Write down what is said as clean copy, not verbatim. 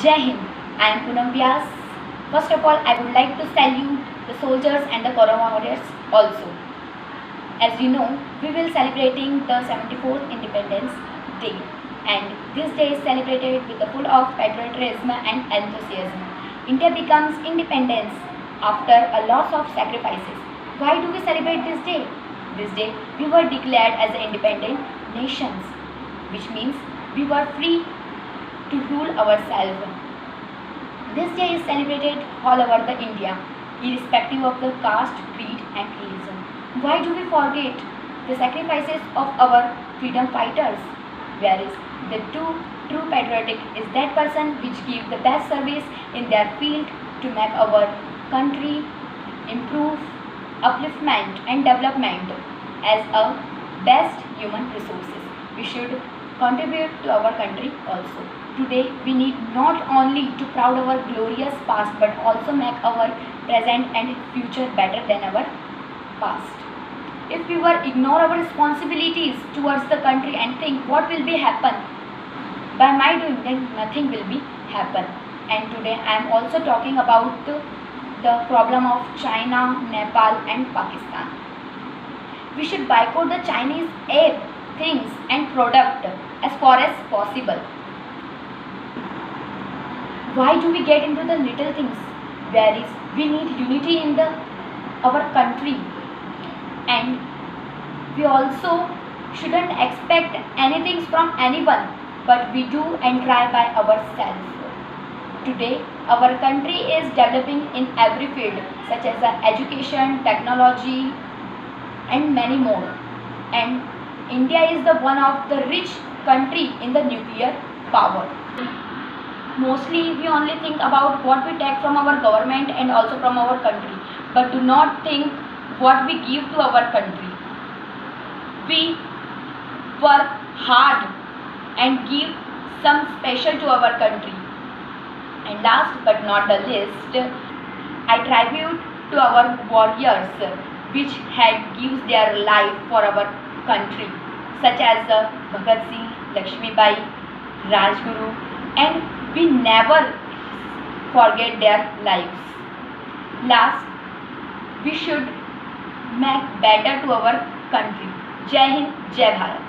Jai Hind. I am Poonam Vyas. First of all, I would like to salute the soldiers and the Corona warriors also. As you know, we will celebrating the 74th Independence Day, and this day is celebrated with the full of patriotism and enthusiasm. India becomes independence after a lot of sacrifices. Why do we celebrate this day? This day we were declared as independent nations, which means we were free to rule ourselves. This day is celebrated all over the India, irrespective of the caste, creed and religion. Why do we forget the sacrifices of our freedom fighters? Whereas the true patriotic is that person which give the best service in their field to make our country improve, upliftment and development as a best human resources. We should contribute to our country also. Today we need not only to proud our glorious past but also make our present and future better than our past. If we were ignore our responsibilities towards the country and think what will be happen by my doing, then nothing will be happen. And today I am also talking about the problem of China, Nepal and Pakistan. We should boycott the Chinese aid, things and product as far as possible. Why do we get into the little things? Whereas we need unity in our country, and we also shouldn't expect anything from anyone, but we do and try by ourselves. Today our country is developing in every field such as education, technology and many more, and India is the one of the rich country in the nuclear power. Mostly we only think about what we take from our government and also from our country, but do not think what we give to our country. We work hard and give some special to our country. And last but not the least, I tribute to our warriors which had gives their life for our country, such as Bhagat Singh, Lakshmi Bai, Rajguru, and we never forget their lives. Last, we should make better to our country. Jai Hind, Jai Bharat.